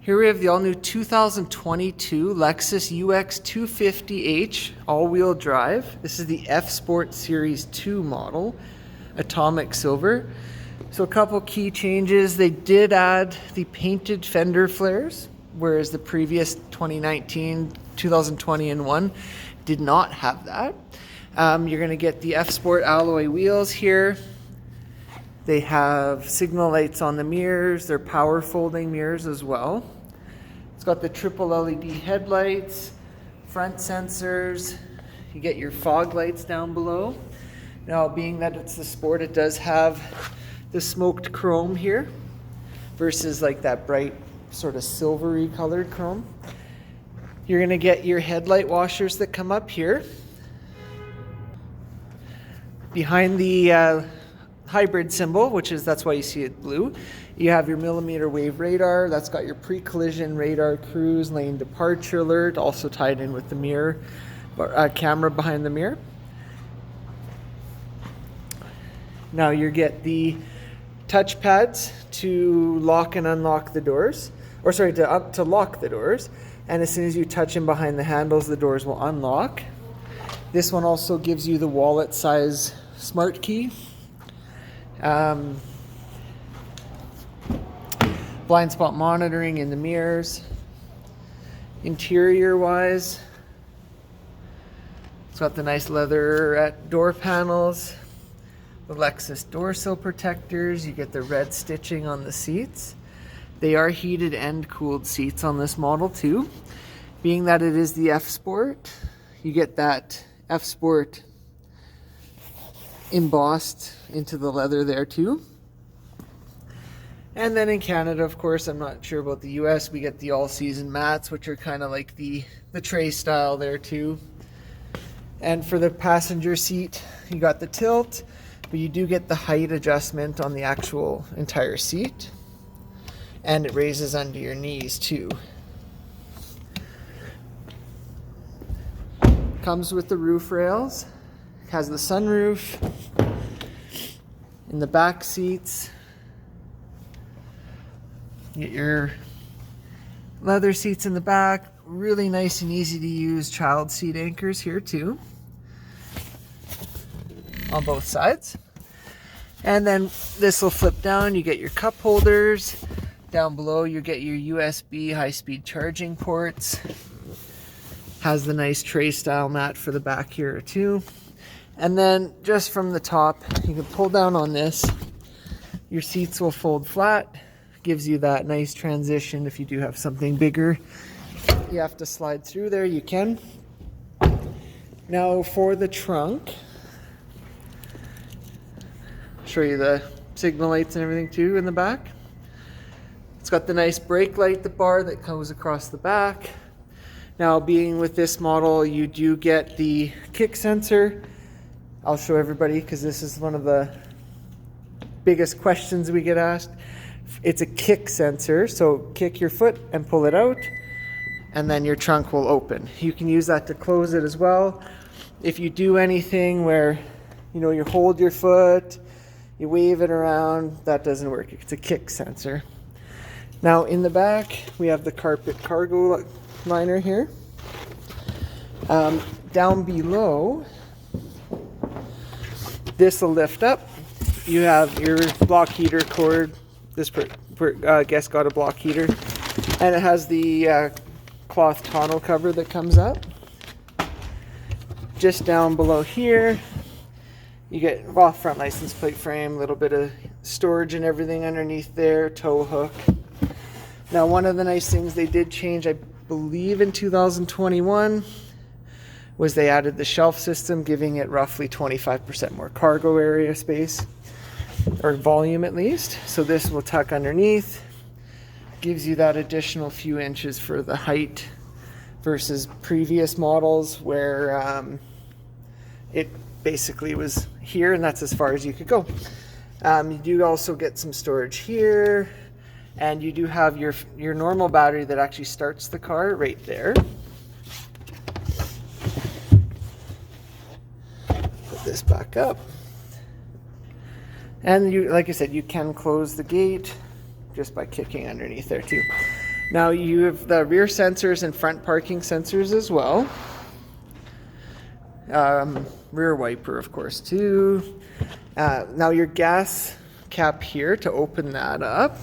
Here we have the all-new 2022 Lexus UX250h all-wheel drive. This is the F Sport Series 2 model, atomic silver. So a couple key changes. They did add the painted fender flares, whereas the previous 2019, 2020 and one did not have that. You're going to get the F Sport alloy wheels here. They have signal lights on the mirrors. They're power folding mirrors as well. It's got the triple LED headlights, front sensors. You get your fog lights down below. Now, being that it's the Sport, it does have the smoked chrome here versus like that bright sort of silvery colored chrome. You're going to get your headlight washers that come up here. Behind the hybrid symbol, that's why you see it blue, you have your millimeter wave radar. That's got your pre-collision radar, cruise lane departure alert, also tied in with the mirror camera behind the mirror. Now you get the touch pads to lock and unlock the doors, to lock the doors, and as soon as you touch them behind the handles, the doors will unlock. This one also gives you the wallet size smart key. Blind spot monitoring in the mirrors. Interior wise, it's got the nice leather door panels, the Lexus door sill protectors. You get the red stitching on the seats. They are heated and cooled seats on this model too. Being that it is the F Sport, you get that F Sport embossed into the leather there too. And then in Canada, of course, I'm not sure about the US, we get the all-season mats, which are kind of like the tray style there too. And for the passenger seat, you got the tilt, but you do get the height adjustment on the actual entire seat. And it raises under your knees too. Comes with the roof rails. Has the sunroof. In the back seats, you get your leather seats in the back. Really nice and easy to use child seat anchors here too, on both sides. And then this will flip down. You get your cup holders. Down below you get your USB high-speed charging ports. Has the nice tray style mat for the back here too. And then just from the top, you can pull down on this. Your seats will fold flat. Gives you that nice transition if you do have something bigger. You have to slide through there, you can. Now for the trunk, show you the signal lights and everything too in the back. It's got the nice brake light, the bar that goes across the back. Now being with this model, you do get the kick sensor. I'll show everybody because this is one of the biggest questions we get asked. It's a kick sensor, so kick your foot and pull it out, and then your trunk will open. You can use that to close it as well. If you do anything where, you hold your foot, you wave it around, that doesn't work. It's a kick sensor. Now in the back, we have the carpet cargo liner here. Down below, this will lift up. You have your block heater cord. This guest got a block heater. And it has the cloth tonneau cover that comes up. Just down below here, you get front license plate frame, a little bit of storage and everything underneath there, tow hook. Now one of the nice things they did change, I believe in 2021, was they added the shelf system, giving it roughly 25% more cargo area space, or volume at least. So this will tuck underneath, gives you that additional few inches for the height versus previous models where it basically was here and that's as far as you could go. You do also get some storage here, and you do have your normal battery that actually starts the car right there. Put this back up. And you, like I said, you can close the gate just by kicking underneath there too. Now you have the rear sensors and front parking sensors as well. Rear wiper, of course, too. Now your gas cap here, to open that up,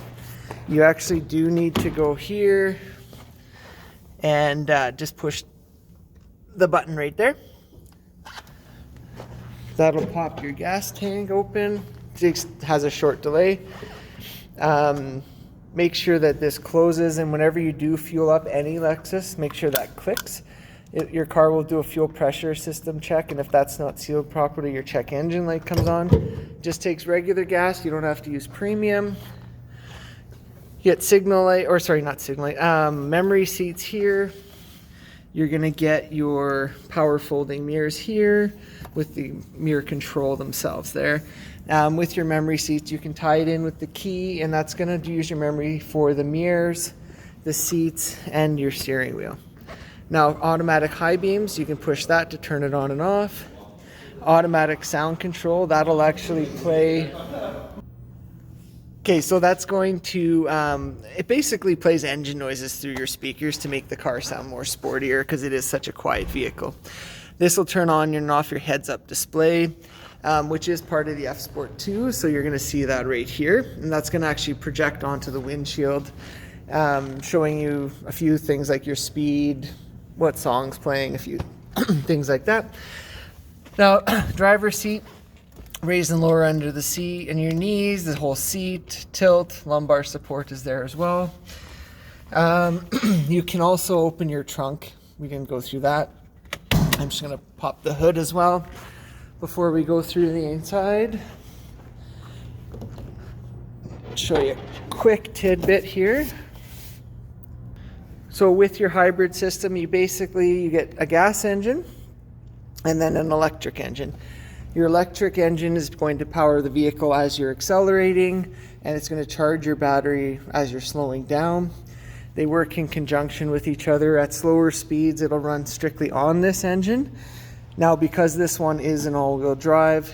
you actually do need to go here and just push the button right there. That'll pop your gas tank open. It has a short delay. Make sure that this closes, and whenever you do fuel up any Lexus, make sure that clicks. Your car will do a fuel pressure system check, and if that's not sealed properly, your check engine light comes on. Just takes regular gas. You don't have to use premium. You get signal light, or sorry, not signal light, memory seats here. You're gonna get your power folding mirrors here with the mirror control themselves there. With your memory seats, you can tie it in with the key, and that's gonna use your memory for the mirrors, the seats, and your steering wheel. Now, automatic high beams, you can push that to turn it on and off. Automatic sound control, that'll actually play. Okay, so that's going to, it basically plays engine noises through your speakers to make the car sound more sportier because it is such a quiet vehicle. This will turn on and off your heads-up display, which is part of the F Sport 2, so you're going to see that right here. And that's going to actually project onto the windshield, showing you a few things like your speed, what song's playing, a few things like that. Now, driver's seat, raise and lower under the seat and your knees, the whole seat, tilt, lumbar support is there as well. You can also open your trunk. We can go through that. I'm just going to pop the hood as well before we go through the inside. Show you a quick tidbit here. So with your hybrid system, you get a gas engine and then an electric engine. Your electric engine is going to power the vehicle as you're accelerating, and it's going to charge your battery as you're slowing down. They work in conjunction with each other. At slower speeds, it'll run strictly on this engine. Now, because this one is an all-wheel drive,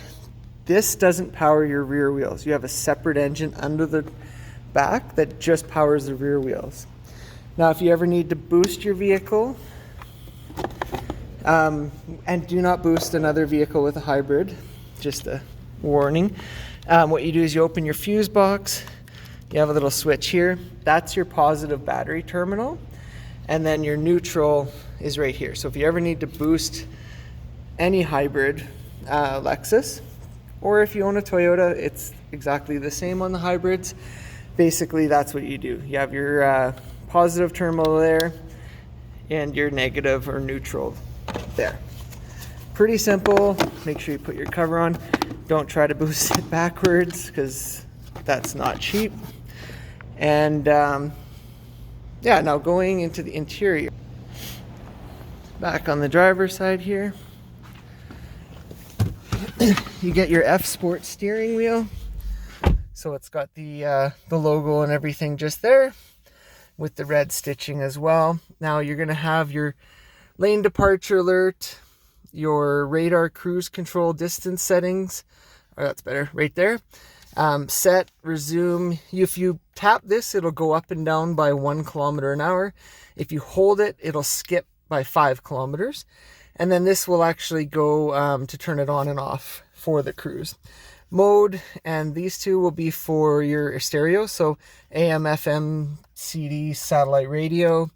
this doesn't power your rear wheels. You have a separate engine under the back that just powers the rear wheels. Now, if you ever need to boost your vehicle, and do not boost another vehicle with a hybrid, just a warning. What you do is you open your fuse box, you have a little switch here, that's your positive battery terminal, and then your neutral is right here. So if you ever need to boost any hybrid Lexus, or if you own a Toyota, it's exactly the same on the hybrids. Basically, that's what you do. You have your positive terminal there, and your negative or neutral there. Pretty simple. Make sure you put your cover on. Don't try to boost it backwards because that's not cheap. And yeah, now going into the interior. Back on the driver's side here, you get your F Sport steering wheel. So it's got the logo and everything just there with the red stitching as well. Now you're going to have your lane departure alert, your radar cruise control distance settings, or that's better, right there. Set, resume. If you tap this, it'll go up and down by 1 kilometer an hour. If you hold it, it'll skip by 5 kilometers. And then this will actually go to turn it on and off for the cruise mode. And these two will be for your stereo. So AM, FM, CD, satellite radio.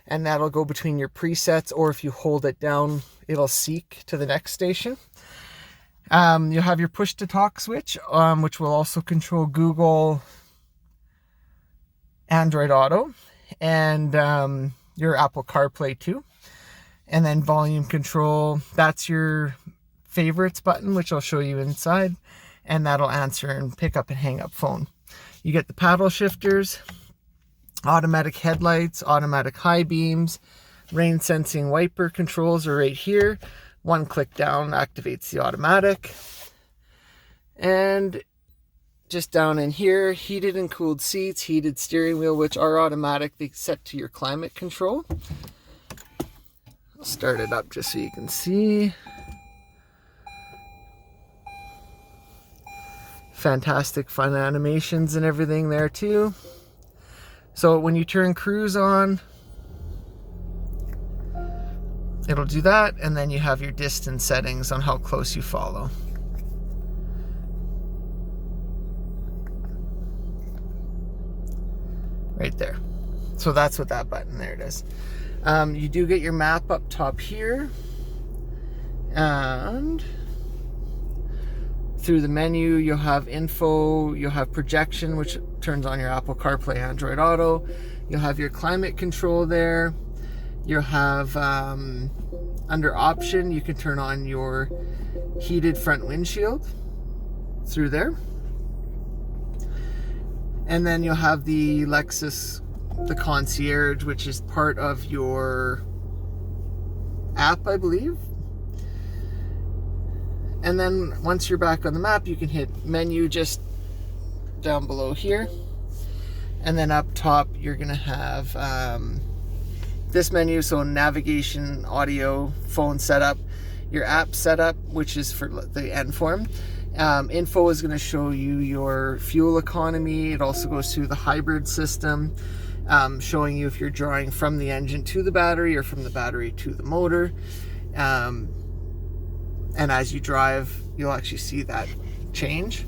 And that'll go between your presets, or if you hold it down, it'll seek to the next station. You'll have your push to talk switch, which will also control Google, Android Auto, and your Apple CarPlay too. And then volume control, that's your favorites button, which I'll show you inside, and that'll answer and pick up and hang up phone. You get the paddle shifters, automatic headlights, automatic high beams, rain sensing wiper controls are right here. 1 click down activates the automatic. And just down in here, heated and cooled seats, heated steering wheel, which are automatically set to your climate control. I'll start it up just so you can see. Fantastic fun animations and everything there too. So when you turn cruise on, it'll do that, and then you have your distance settings on how close you follow. Right there. So that's what that button there it is. You do get your map up top here, and through the menu you'll have info, you'll have projection, which turns on your Apple CarPlay, Android Auto. You'll have your climate control there. You'll have under option, you can turn on your heated front windshield through there. And then you'll have the Lexus, the concierge, which is part of your app, I believe. And then once you're back on the map, you can hit menu just down below here. And then up top, you're gonna have this menu, so navigation, audio, phone setup, your app setup, which is for the N form. Info is going to show you your fuel economy. It also goes through the hybrid system, showing you if you're drawing from the engine to the battery or from the battery to the motor. And as you drive, you'll actually see that change.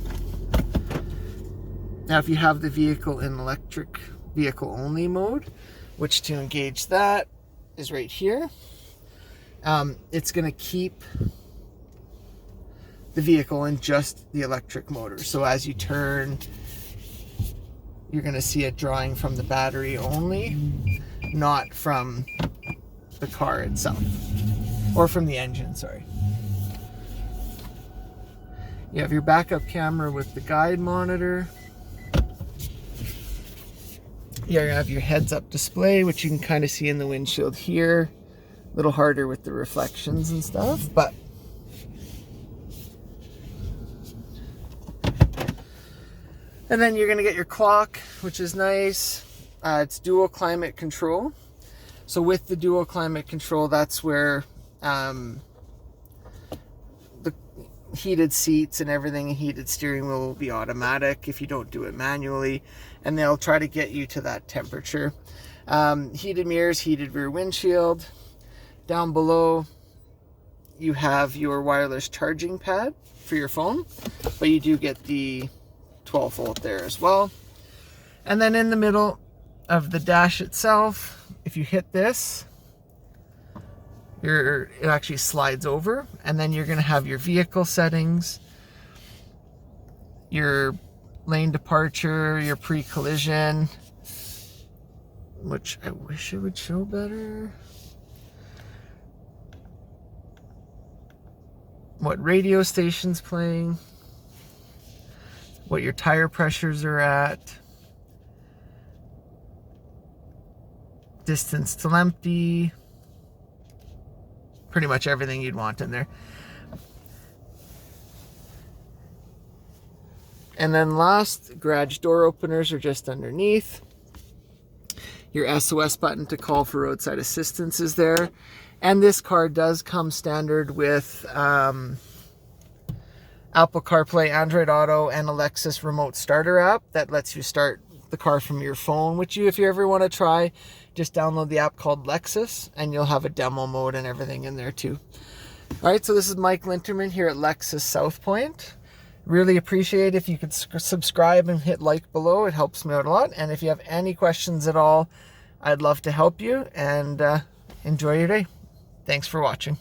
Now, if you have the vehicle in electric vehicle only mode, which to engage that is right here, it's going to keep the vehicle in just the electric motor. So as you turn, you're going to see it drawing from the battery only, not from the car itself, or from the engine, sorry. You have your backup camera with the guide monitor. You have your heads-up display, which you can kind of see in the windshield here. A little harder with the reflections and stuff, but and then you're going to get your clock, which is nice. It's dual climate control. So with the dual climate control, that's where the heated seats and everything, heated steering wheel will be automatic if you don't do it manually. And they'll try to get you to that temperature. Heated mirrors, heated rear windshield. Down below, you have your wireless charging pad for your phone, but you do get the 12 volt there as well. And then in the middle of the dash itself, if you hit this, it actually slides over, and then you're going to have your vehicle settings, your lane departure, your pre-collision, which I wish it would show better. What radio station's playing, what your tire pressures are at, distance till empty, pretty much everything you'd want in there. And then last, garage door openers are just underneath. Your SOS button to call for roadside assistance is there. And this car does come standard with Apple CarPlay, Android Auto, and a Lexus remote starter app that lets you start the car from your phone, which if you ever want to try, just download the app called Lexus, and you'll have a demo mode and everything in there too. All right, so this is Mike Linterman here at Lexus South Point. Really appreciate if you could subscribe and hit like below. It helps me out a lot. And if you have any questions at all, I'd love to help you, and enjoy your day. Thanks for watching.